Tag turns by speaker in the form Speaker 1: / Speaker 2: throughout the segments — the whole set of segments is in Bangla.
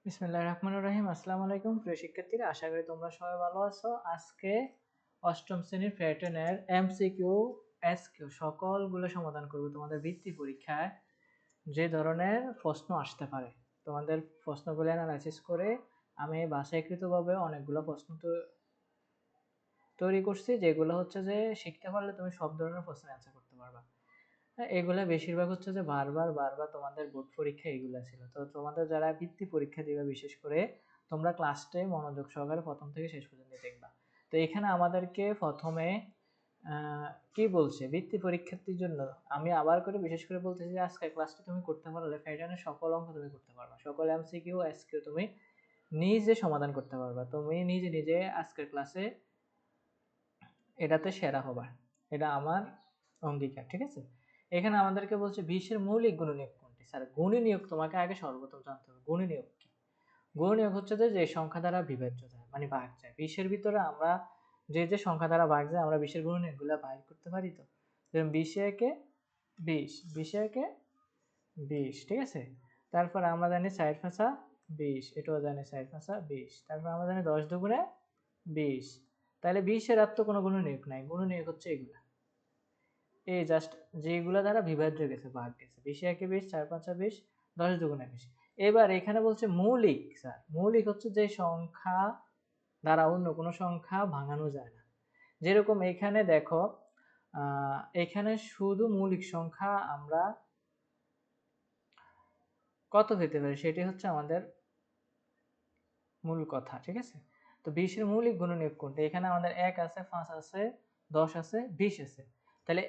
Speaker 1: বিসমিল্লাহির রহমানির রহিম। আসসালামু আলাইকুম প্রিয় শিক্ষার্থীরা, আশা করি তোমরা সবাই ভালো আছো। আজকে অষ্টম শ্রেণীর প্যাটার্নের এমসিকিউ এসকিউ সকলগুলো সমাধান করব। তোমাদের বৃত্তি পরীক্ষায় যে ধরনের প্রশ্ন আসতে পারে তোমাদের প্রশ্নগুলো অ্যানালাইসিস করে আমি বাছাইকৃতভাবে অনেকগুলো প্রশ্ন তৈরি করছি, যেগুলো হচ্ছে যে শিখতে পারলে তুমি সব ধরনের প্রশ্নের অ্যান্সার করতে পারবা। এগুলা বেশিরভাগ হচ্ছে যে বারবার বারবার তোমাদের বোর্ড পরীক্ষা এগুলা ছিল। তো তোমাদের যারা বৃত্তি পরীক্ষা দিবে বিশেষ করে তোমরা ক্লাসটাই মনোযোগ সহকারে প্রথম থেকে শেষ পর্যন্ত দেখবা। তো এখানে আমাদেরকে প্রথমে কি বলছে বৃত্তি পরীক্ষার্থীর জন্য আমি আবার করে বিশেষ করে বলতেছি যে আজকের ক্লাসটি তুমি করতে পারলে প্যাটার্নের সকল অঙ্ক তুমি করতে পারবা, সকল এমসিকিউ এসকিউ তুমি নিজে সমাধান করতে পারবা। তুমি নিজে নিজে আজকের ক্লাসে এটাতে সেরা হবা, এটা আমার অঙ্গীকার, ঠিক আছে? এখানে আমাদেরকে বলছে 20-এর মৌলিক গুণনীয়ক কোনটি। স্যার গুণনীয়ক তোমাকে আগে সর্বপ্রথম জানতে হবে। গুণনীয়ক কি? গুণনীয়ক হচ্ছে যে সংখ্যা দ্বারা বিভাজ্য যায়, মানে ভাগ যায়। 20-এর ভিতরে আমরা যে সংখ্যা দ্বারা ভাগ যায় আমরা 20-এর গুণনীয়কগুলো বাইর করতে পারি। তো যেমন 20-এ একে 20, 20-এ একে 20, ঠিক আছে? তারপর আমরা জানি 4-5 20, এটাও জানি 4-5 20। তারপর আমরা জানি 10 দুগুণে 20। তাহলে 20-এর আর তো কোনো গুণনীয়ক নাই, গুণনীয়ক হচ্ছে এগুলা, এই জাস্ট যেগুলা দ্বারা বিভাজ্য গেছে, ভাগ গেছে। 20-এ একে 20, 4-5 20, 10 দুগুণে 20। এবার এখানে বলছে মৌলিক। স্যার মৌলিক হচ্ছে যে সংখ্যা দ্বারা অন্য কোনো সংখ্যা ভাঙানো যায় না। যেরকম এখানে দেখো, এখানে শুধু মৌলিক সংখ্যা আমরা কত পেতে পারি সেটি হচ্ছে আমাদের মূল কথা, ঠিক আছে? তো 20-এর মৌলিক গুণনীয়ক কোনটা? এখানে আমাদের 1 আছে, 5 আছে, 10 আছে, 20 আছে। তাহলে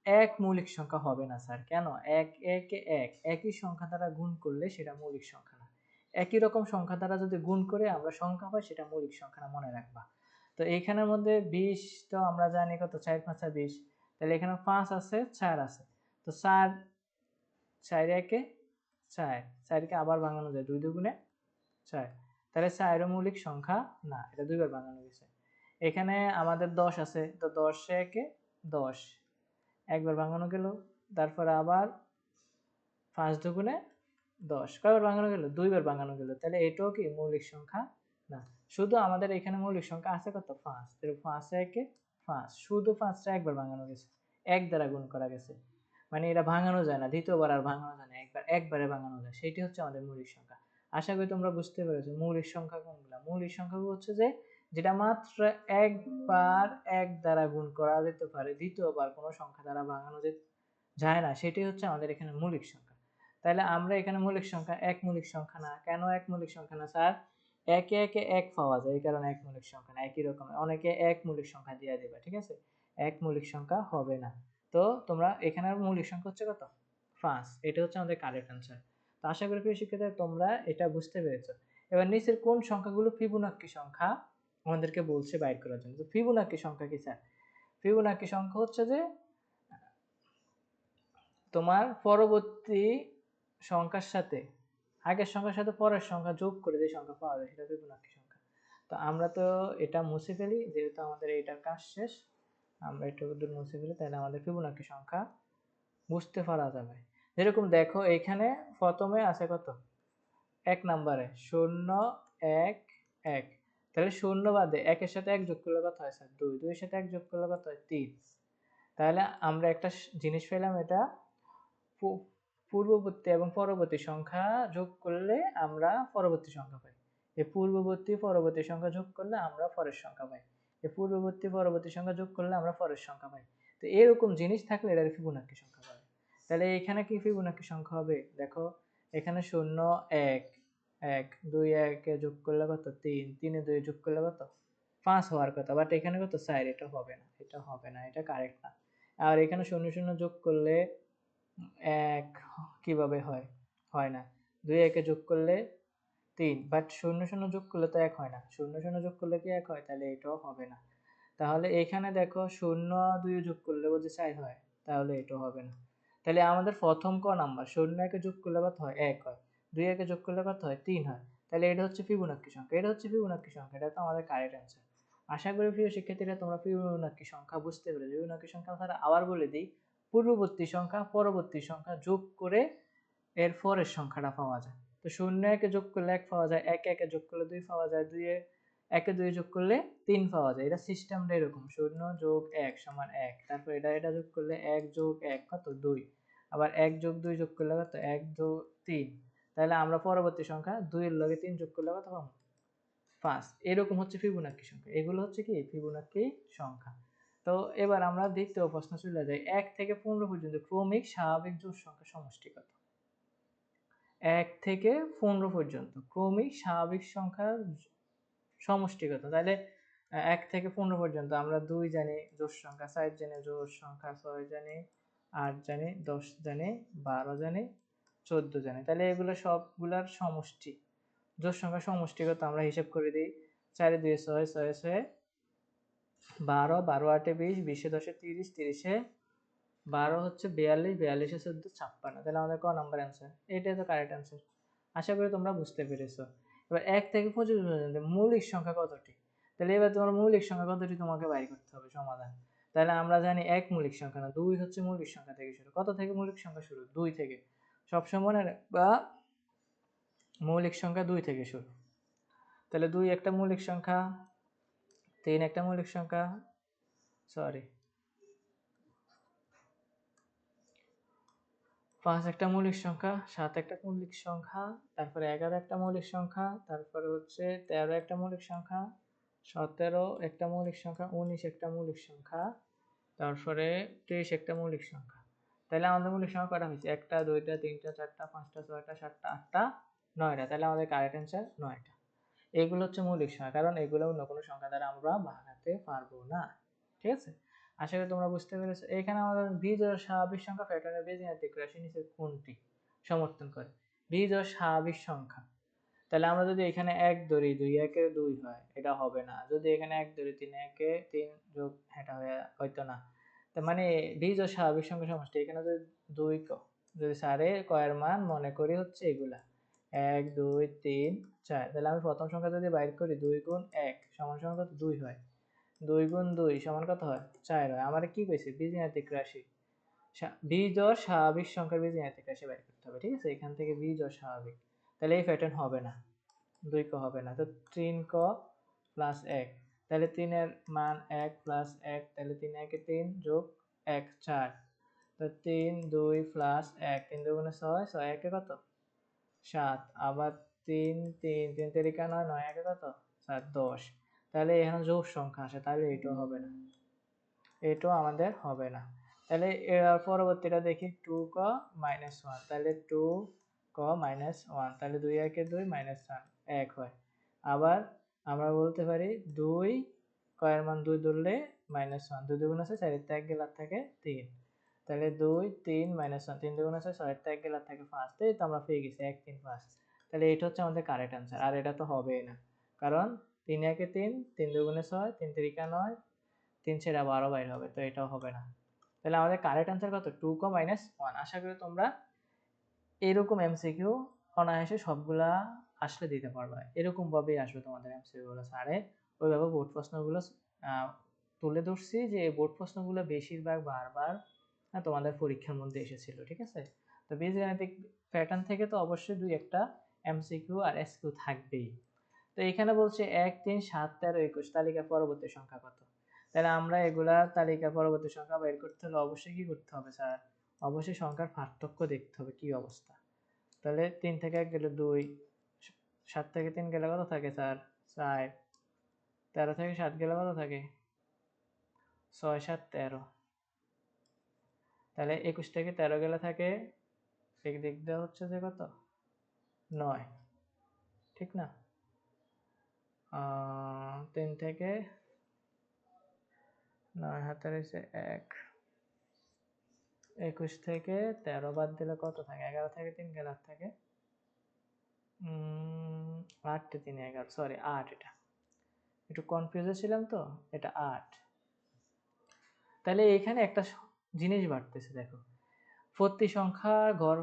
Speaker 1: এক মৌলিক সংখ্যা হবে না স্যার। কেন? 1 একে 1 একই সংখ্যা দ্বারা গুণ করলে সেটা মৌলিক সংখ্যা না। একই রকম সংখ্যা দ্বারা যদি গুণ করে আমরা সংখ্যা পাই সেটা মৌলিক সংখ্যা না, মনে রাখবা। তো এইখানের মধ্যে 20 তো আমরা জানি কত, 4-5 20। তাহলে এখানে 5 আছে, 4 আছে। তো 4 4 একে 4, 4 কে আবার ভাঙানো যায় 2 দুগুণে 4। তাহলে 4 ও মৌলিক সংখ্যা না, এটা দুইবার ভাঙানো গেছে। এখানে আমাদের 10 আছে, তো 10 একে 10, একবার ভাঙানো গেল। তারপরে আবার 5 দুগুণে 10, কয়বার ভাঙানো গেল? দুইবার ভাঙানো গেল। তাহলে এটাও কি মৌলিক সংখ্যা না। শুধু আমাদের এখানে মৌলিক সংখ্যা আছে কত? 5। তাহলে 5 একে 5, শুধু 5টা একবার ভাঙানো গেছে, এক দ্বারা গুণ করা গেছে, মানে এটা ভাঙানো যায় না, দ্বিতীয়বার আর ভাঙানো যায় না, একবারে ভাঙানো যায়। সেটি হচ্ছে আমাদের মৌলিক সংখ্যা। আশা করি তোমরা বুঝতে পেরেছো মৌলিক সংখ্যা কোনগুলা। মৌলিক সংখ্যাগুলো হচ্ছে যে যেটা মাত্র একবার এক দ্বারা গুণ করা যেতে পারে, দ্বিতীয়বার কোনো সংখ্যা দ্বারা ভাঙানো যায় না, সেটি হচ্ছে আমাদের এখানে মৌলিক সংখ্যা। তাহলে আমরা এখানে মৌলিক সংখ্যা এক মৌলিক সংখ্যা না। কেন এক মৌলিক সংখ্যা না স্যার? একে একে এক পাওয়া যায়, এই কারণে এক মৌলিক সংখ্যা না। একই রকম অনেকে এক মৌলিক সংখ্যা দিয়ে দেবে, ঠিক আছে? এক মৌলিক সংখ্যা হবে না। তো তোমরা এখানে মৌলিক সংখ্যা হচ্ছে কত? 5। এটা হচ্ছে আমাদের কারেক্ট অ্যান্সার। তো আশা করি প্রিয় শিক্ষার্থীরা তোমরা এটা বুঝতে পেরেছো। এবার নিচের কোন সংখ্যাগুলো ফিবোনাক্কি সংখ্যা আমাদেরকে বলছে বাইর করার জন্য। তো ফিবোনাক্কি সংখ্যা কি স্যার? ফিবোনাক্কি সংখ্যা হচ্ছে যে তোমার পরবর্তী সংখ্যার সাথে আগের সংখ্যার সাথে পরের সংখ্যা যোগ করে যে সংখ্যা পাওয়া যায় সেটা ফিবোনাক্কি সংখ্যা। তো আমরা তো এটা মুছে ফেলি, যেহেতু আমাদের এইটার কাজ শেষ, আমরা এটা দূর মুছে ফেলি, তাহলে আমাদের ফিবোনাক্কি সংখ্যা বুঝতে পারা যাবে। যেরকম দেখো এখানে প্রথমে আছে কত? 1 নম্বরে 0 1 1। তাহলে 0 বাদে 1 এর সাথে 1 যোগ করলে কত হয় স্যার? 2, 2 এর সাথে 1 যোগ করলে কত হয়? 3। তাহলে আমরা একটা জিনিস পেলাম, এটা পূর্ববর্তী এবং পরবর্তী সংখ্যা যোগ করলে আমরা পরবর্তী সংখ্যা পাই। এই পূর্ববর্তী পরবর্তী সংখ্যা যোগ করলে আমরা পরের সংখ্যা পাই। এই পূর্ববর্তী পরবর্তী সংখ্যা যোগ করলে আমরা পরের সংখ্যা পাই। তো এরকম জিনিস থাকলে এটা ফিবোনাক্কি সংখ্যা পাবে। তাহলে এখানে কি ফিবোনাক্কি সংখ্যা হবে? দেখো এখানে 0 1 1, 2 1 এ যোগ করলে কত? 3, 3 এ 2 যোগ করলে কত? 5 হওয়ার কথা, বাট এখানে কত? 4। এটা হবে না, এটা হবে না, এটা কারেক্ট না। আর এখানে 0 0 যোগ করলে 1 কিভাবে হয়? হয় না। 2 1 এ যোগ করলে 3, বাট 0 0 যোগ করলে তো 1 হয় না। 0 0 যোগ করলে কি 1 হয়? তাহলে এটাও হবে না। তাহলে এখানে দেখো 0 2 যোগ করলে বলছে 4 হয়, তাহলে এটাও হবে না। তাহলে আমাদের প্রথম ক নাম্বার 0 1 এ যোগ করলে কত হয়? 1 হয়। 2 1 এ যোগ করলে কত হয়? 3 হয়। তাহলে এটা হচ্ছে ফিবোনাক্কি সংখ্যা। এটা হচ্ছে ফিবোনাক্কি সংখ্যা। এটা তো আমাদের কারেক্ট অ্যান্সার। আশা করি প্রিয় শিক্ষার্থীরা তোমরা ফিবোনাক্কি সংখ্যা বুঝতে পেরেছো। ফিবোনাক্কি সংখ্যা ছাড়া আবার বলে দিই, পূর্ববর্তী সংখ্যা পরবর্তী সংখ্যা যোগ করে এর পরের সংখ্যাটা পাওয়া যায়। তো তো 0 একে যোগ করলে 1 পাওয়া যায়, 1 একে যোগ করলে 2 পাওয়া যায়, 2 একে 2 যোগ করলে 3 পাওয়া যায়। এটা সিস্টেমটা এরকম 0 যোগ 1 সমান 1। তারপর এটা যোগ করলে 1 যোগ 1 কত 2, আবার 1 যোগ 2 যোগ করলে কত 1 যোগ 3। তাহলে আমরা পরবর্তী সংখ্যা 2 এর লগে 3 যোগ করলে কত পাবো 5। এরকম হচ্ছে ফিবোনাক্কি সংখ্যা। এগুলো হচ্ছে কি ফিবোনাক্কি সংখ্যা। তো এবার আমরা দ্বিতীয় প্রশ্ন চলে যাই। 1 থেকে 15 পর্যন্ত ক্রমিক স্বাভাবিক জোড় সংখ্যার সমষ্টি কত? 1 থেকে 15 পর্যন্ত ক্রমিক স্বাভাবিক সংখ্যার সমষ্টি কত? তাহলে 1 থেকে 15 পর্যন্ত আমরা 2 জানি জোড় সংখ্যা, 4 জানি জোড় সংখ্যা, 6 জানি, 8 জানি, 10 জানি, 12 জানি, 14 জানি। তাহলে এগুলো সবগুলার সমষ্টি, জোড় সংখ্যার সমষ্টি কত আমরা হিসাব করে দিই। 4 এ 2 6, 6 এ 6 12, 12 8 এ 20, 20 এ 10 এ 30, 30 এ 12 হচ্ছে 42, 42 এ 14 56। তাহলে আমাদের ক নাম্বার অ্যান্সার? এটাই তো কারেক্ট অ্যান্সার। আশা করি তোমরা বুঝতে পেরেছো। এবার 1 থেকে 25 পর্যন্ত মৌলিক সংখ্যা কতটি? তাহলে এবার তোমার মৌলিক সংখ্যা কতটি তোমাকে বাইর করতে হবে সমাধান। তাহলে আমরা জানি 1 মৌলিক সংখ্যা না, 2 হচ্ছে মৌলিক সংখ্যা থেকে শুরু। কত থেকে মৌলিক সংখ্যা শুরু? 2 থেকে। সবসময় মনে রাখবা মৌলিক সংখ্যা 2 থেকে শুরু। তাহলে 2 একটা মৌলিক সংখ্যা, 3 একটা মৌলিক সংখ্যা, সরি 5 একটা মৌলিক সংখ্যা, 7 একটা মৌলিক সংখ্যা, তারপরে 11 একটা মৌলিক সংখ্যা, তারপরে হচ্ছে 13 একটা মৌলিক সংখ্যা, 17 একটা মৌলিক সংখ্যা, 19 একটা মৌলিক সংখ্যা, তারপরে 23 একটা মৌলিক সংখ্যা। তাহলে আমাদের মৌলিক সংখ্যা কটা হয়েছে? 1টা 2টা 3টা 4টা 5টা 6টা 7টা 8টা 9টা। তাহলে আমাদের কারেক্ট অ্যান্সার 9টা। এগুলো হচ্ছে মৌলিক সংখ্যা, কারণ এগুলো অন্য কোনো সংখ্যা দ্বারা আমরা ভাঙাতে পারবো না। ঠিক আছে, আশা করি তোমরা বুঝতে পেরেছো। এখানে আমাদের বিজোড় স্বাভাবিক সংখ্যা প্যাটার্নের বীজগাণিতিক রাশি নিচে কোনটি সমর্থন করে? বিজোড় স্বাভাবিক সংখ্যা। তাহলে আমরা যদি এখানে 1 ধরি, 2 একে 2 হয়, এটা হবে না। যদি এখানে 1 ধরি, 3 একে 3 যোগ, এটা হয়তো না। তার মানে বিজোড় স্বাভাবিক সংখ্যা সমষ্টি। এখানে যদি 2 যদি স্যারে কয়ের মান মনে করি হচ্ছে এগুলা 1 2 3 4, তাহলে আমি প্রথম সংখ্যা যদি বাইর করি 2 গুণ 1 সমান সমান কত 2 হয়, 2 গুণ 2 সমান কত হয় 4 হয়। আমার কি কইছে বীজগাণিতিক রাশি, বিজোড় স্বাভাবিক সংখ্যার বীজগাণিতিক রাশি বাইর করতে হবে। ঠিক আছে, এখান থেকে বিজোড় স্বাভাবিক, তাহলে এই প্যাটার্ন হবে না, 2 ক হবে না। তো 3 ক প্লাস 1, তাহলে 3 এর মান 1 প্লাস 1, তাহলে 3 একে 3 যোগ 1 4। তো 3 2 প্লাস 1, 3 দুগুণে 6, 6 একে কত 7, আবার 3 3 3 তেরিকা 9, 9 একে কত 7 10। তাহলে এখানে যোগ সংখ্যা আসে, তাহলে এটাও হবে না, এটাও আমাদের হবে না। তাহলে এর পরবর্তীটা দেখি 2 ক মাইনাস 1, তাহলে 2 ক মাইনাস 1, তাহলে 2 একে 2 মাইনাস 1 1 হয়। আবার আমরা বলতে পারি 2 কয়ের মান 2 ধরলে মাইনাস 1, 2 দুগুণ আছে 4 এর 1 গেলে থাকে 3, তাহলে 2 3 মাইনাস 1, 3 দুগুণ আছে 6 এর 1 গেলে থাকে 5। তাই তো আমরা পেয়ে গেছি 1 3 5। তাহলে এটা হচ্ছে আমাদের কারেক্ট অ্যান্সার। আর এটা তো হবেই না, কারণ 3 একে 3, 3 দুগুণে 6, 3 তিরিকা 9, 3 ছেড়া 12 বাইর হবে, তো এটাও হবে না। তাহলে আমাদের কারেক্ট অ্যান্সার কত 2 ক মাইনাস 1। আশা করি তোমরা এরকম এমসিকিউ অনায়াসে সবগুলা আসলে দিতে পারবে। এরকম ভাবেই আসবে তোমাদের এমসিকিউ গুলো। স্যারে ওইভাবে বোর্ড প্রশ্নগুলো তুলে ধরছি যে এই বোর্ড প্রশ্নগুলো বেশিরভাগ বারবার তোমাদের পরীক্ষার মধ্যে এসেছিল। ঠিক আছে, তো বীজগাণিতিক প্যাটার্ন থেকে তো অবশ্যই 2 একটা এমসিকিউ আর এসকিউ থাকবেই। তো এখানে বলছে 1 3 7 13 21 তালিকার পরবর্তী সংখ্যা কত? তাহলে আমরা এগুলা তালিকার পরবর্তী সংখ্যা বের করতে হলে অবশ্যই কি করতে হবে স্যার? অবশ্যই সংখ্যার পার্থক্য দেখতে হবে কি অবস্থা। তাহলে 3 থেকে 1 গেলে 2, 7 থেকে 3 গেলে কত থাকে স্যার 4, 13 থেকে 7 গেলে কত থাকে 6 7 13, তাহলে 21 থেকে 13 গেলে থাকে এক দিক দিয়ে হচ্ছে যে কত 9, ঠিক না? 3 থেকে 9 হাতে রয়েছে 1, 21 থেকে 13 বাদ দিলে কত থাকে? 11 থেকে 3 গেলে থাকে 8 3 11, সরি 8, এটা একটু কনফিউজ ছিলাম তো, এটা 8। তাহলে এখানে একটা জিনিস বাড়তেছে, দেখো প্রতি সংখ্যা ঘর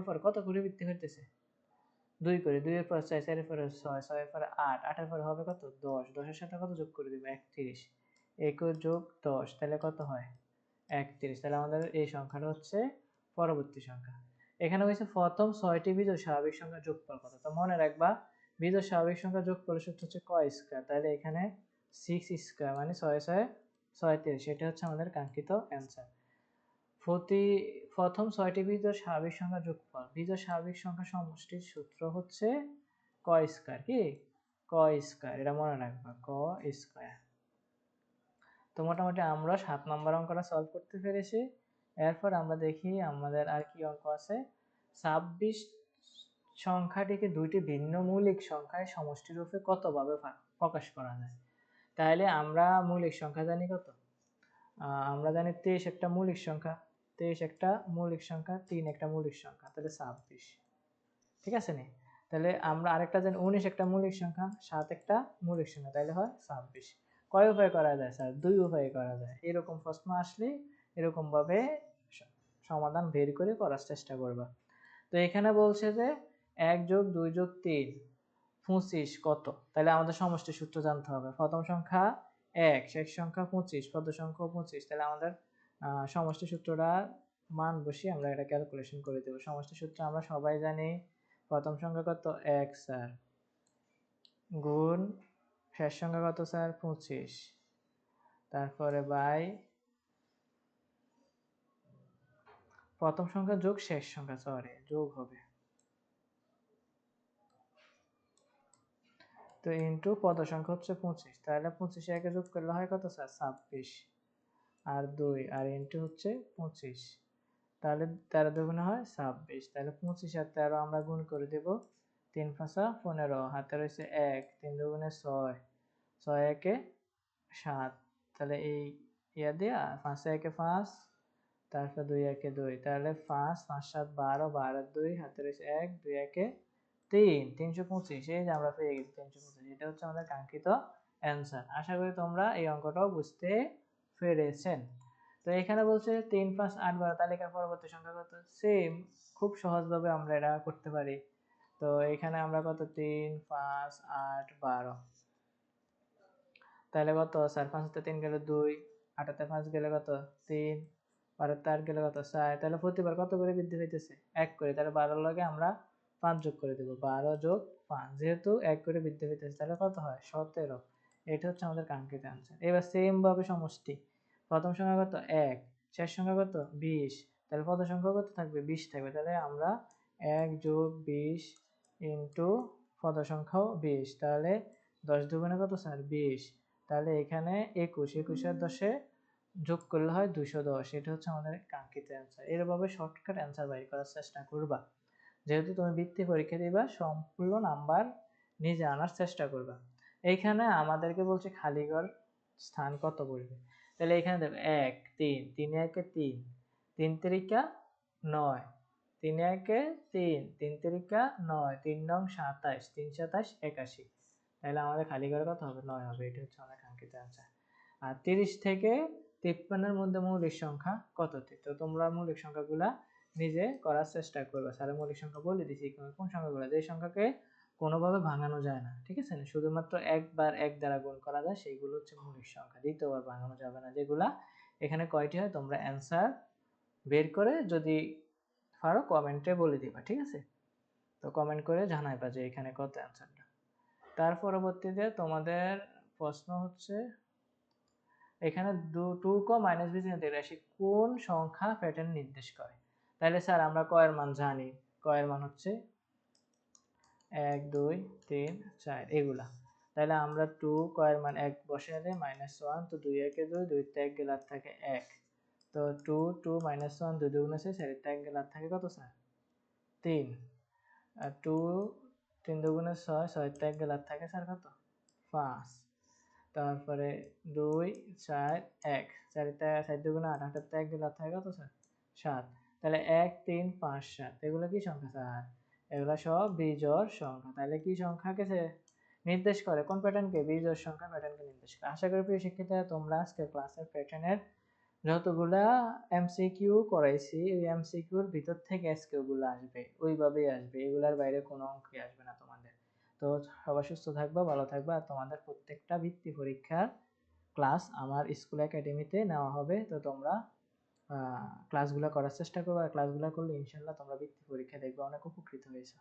Speaker 1: পর কত করে বৃদ্ধি করতেছে 2 করে, 2 এর পর 4, 4 এর পরে 6, 6 এর পরে 8, 8 এর পরে হবে কত 10, 10 এর সাথে কত যোগ করে দিব 31, 21 যোগ 10 তাহলে কত হয় 31। তাহলে আমাদের এই সংখ্যাটা হচ্ছে পরবর্তী সংখ্যা। এখানে হয়েছে প্রথম 6টি বিজোড় স্বাভাবিক সংখ্যার যোগফল কত। তো মনে রাখবা বিজোড় স্বাভাবিক সংখ্যার যোগফলের সূত্র হচ্ছে ক স্কয়ার, তাহলে এখানে 6 স্কয়ার মানে 6 6 36, সেটা হচ্ছে আমাদের কাঙ্ক্ষিত অ্যান্সার। প্রথম 6টি বিজোড় স্বাভাবিক সংখ্যার যোগফল, বিজোড় স্বাভাবিক সংখ্যা সমষ্টির সূত্র হচ্ছে ক স্কয়ার, কি ক স্কয়ার, এটা মনে রাখবা ক স্কয়ার। তো মোটামুটি আমরা 7 নম্বর অঙ্কটা সলভ করতে পেরেছি। এরপর আমরা দেখি আমাদের আর কি অঙ্ক আছে। 26 সংখ্যাটিকে দুইটি ভিন্ন মৌলিক সংখ্যায় সমষ্টি রূপে কতভাবে প্রকাশ করা যায়। তাহলে আমরা মৌলিক সংখ্যা জানি কত, আমরা জানি 23 একটা মৌলিক সংখ্যা, 23 একটা মৌলিক সংখ্যা, 3 একটা মৌলিক সংখ্যা, তাহলে 26, ঠিক আছে নি। তাহলে আমরা আরেকটা জানি 19 একটা মৌলিক সংখ্যা, 7 একটা মৌলিক সংখ্যা, তাহলে হয় 26। কয় উপায়ে করা যায় স্যার? 2 উপায়ে করা যায়। এরকম প্রশ্ন আসলে এরকম ভাবে সমাধান বের করে করার চেষ্টা করবা। তো এখানে বলছে যে 1 যোগ 2 যোগ 3 25 কত, তাহলে আমাদের সমষ্টি সূত্র জানতে হবে। প্রথম সংখ্যা 1, শেষ সংখ্যা 25, পদ সংখ্যা 25, তাহলে আমাদের সমষ্টি সূত্রটা মান বসিয়ে আমরা এটা ক্যালকুলেশন করে দেব। সমষ্টি সূত্র আমরা সবাই জানি, প্রথম সংখ্যা কত 1 স্যার, গুণ শেষ সংখ্যা কত স্যার 25, তারপরে বাই প্রথম সংখ্যা যোগ শেষ সংখ্যা, সরি যোগ হবে, তো ইনটু পদ সংখ্যা হচ্ছে 25, তাহলে 25 একে যোগ করলে হয় কত স্যার 26, আর 2 আর ইনটু হচ্ছে 25, তাহলে 13 দুগুণে হয় 26, তাহলে 25 আর 13 আমরা গুণ করে দেব, 3 5 15, হাতে রয়েছে 1, 3 দুগুণে 6, 6 একে 7, তাহলে এই ইয়া দিয়ে 5 একে 5, তারপর 2 একে 2, তাহলে 5 5 7 12, 12 2, হাতে রয়েছে 1, 2 একে 3, 325, এই যে আমরা পেয়ে গেছি 325, এটা হচ্ছে আমাদের কাঙ্ক্ষিত অ্যান্সার। আশা করি তোমরা এই অঙ্কটাও বুঝতে পেরেছেন। তো এখানে বলছে 3 5 8 12, তালিকার পরবর্তী সংখ্যা কত, সেম, খুব সহজভাবে আমরা এটা করতে পারি। তো এখানে আমরা কত 3 5 8 12, তাহলে কত স্যার, 5 তে 3 গেলে 2, 8 তে 5 গেলে কত 3, 12 তে 8 গেলে কত 4, তাহলে প্রতিবার কত করে বৃদ্ধি হইতেছে 1 করে, তাহলে 12 এর লগে আমরা 5 যোগ করে দেব, 12 যোগ 5, যেহেতু 1 করে বৃদ্ধি হইতেছে তাহলে কত হয় 17, এটা হচ্ছে আমাদের কাঙ্ক্ষিত অ্যান্সার। এবার সেম ভাবে সমষ্টি, প্রথম সংখ্যা কত 1, শেষ সংখ্যা কত 20, তাহলে পদ সংখ্যা কত থাকবে 20 থাকবে, তাহলে আমরা 1 যোগ 20 ইনটু পদ সংখ্যাও 20, তাহলে 10 দুগুণে কত স্যার 20, তাহলে এখানে 21, 21 আর 10 যোগ করলে হয় 210, এটা হচ্ছে আমাদের কাঙ্ক্ষিত অ্যান্সার। এরভাবে শর্টকাট অ্যান্সার বের করার চেষ্টা করবা, যেহেতু তুমি বৃত্তি পরীক্ষা দিবা, সম্পূর্ণ নাম্বার নিজে আনার চেষ্টা করবা। এইখানে আমাদেরকে বলছে খালি ঘর স্থান কত বসবে, তাহলে এখানে দেখো 1 3, 3 একে 3, 3 তিরিকা 9, 3 একে 3, 3 তিরিকা 9, 3 নং 27, 3 27 81, তাহলে আমাদের খালি ঘরে কত হবে 9 হবে, এটা হচ্ছে আমাদের কাঙ্ক্ষিত অ্যান্সার। আর 30 থেকে 53 এর মধ্যে মৌলিক সংখ্যা কতটি, তো তোমরা মৌলিক সংখ্যাগুলা নিজে করার চেষ্টা করবে। স্যার মৌলিক সংখ্যা বলে দিছি কোন সংখ্যাগুলো, যে সংখ্যাকে কোনোভাবে ভাঙানো যায় না, ঠিক আছে, শুধুমাত্র একবার 1 দ্বারা গুণ করা যায় সেইগুলো হচ্ছে মৌলিক সংখ্যা, দ্বিতীয়বার ভাঙানো যাবে না যেগুলা। এখানে কয়টি হয় তোমরা অ্যান্সার বের করে যদি পারো কমেন্টে বলে দিবা, ঠিক আছে, তো কমেন্ট করে জানাইবা যে এখানে কত অ্যান্সারটা। তার পরবর্তীতে তোমাদের প্রশ্ন হচ্ছে এখানে 2 ক মাইনাস বি চিহ্নিত রাশি কোন সংখ্যা প্যাটার্ন নির্দেশ করে। তাহলে স্যার আমরা ক এর মান জানি, ক এর মান হচ্ছে 1 2 3 4 এগুলা, তাহলে আমরা 2 ক এর মান 1 বসালে -1, তো 2 একে 2, 2 তে 1 গেলে আর থাকে 1, তো 2 2 -1, 2 দুগুণে 6, 4 তে 1 গেলে আর থাকে কত স্যার 3, আর 2 3 দুগুণে 6, 6 তে 1 গেলে আর থাকে স্যার কত 5, তারপরে 2 4 1, 4 দুগুণে 8, 8 তে 1 গেলে আর থাকে কত স্যার 7, তাহলে 1 3 5 7 এগুলো কি সংখ্যা স্যার, এগুলো সব বিজোড় সংখ্যা। তাহলে কি সংখ্যাকে নির্দেশ করে, কোন প্যাটার্নকে, বিজোড় সংখ্যা প্যাটার্নকে নির্দেশ করে। আশা করি প্রিয় শিক্ষার্থীরা তোমরা আজকে ক্লাসের প্যাটার্নের যতগুলা এমসিকিউ করাইছি ওই এমসিকিউর ভিতর থেকে এসকিউ গুলো আসবে, ওইভাবেই আসবে, এগুলার বাইরে কোনো অঙ্কই আসবে না তোমাদের। তো সবাই সুস্থ থাকবা, ভালো থাকবা, আর তোমাদের প্রত্যেকটা ভিত্তি পরীক্ষার ক্লাস আমার স্কুল একাডেমিতে নেওয়া হবে, তো তোমরা ক্লাসগুলো করার চেষ্টা করবে, আর ক্লাসগুলো করলে ইনশাল্লাহ তোমরা বৃত্তি পরীক্ষা দেখবে অনেক উপকৃত হয়েছো।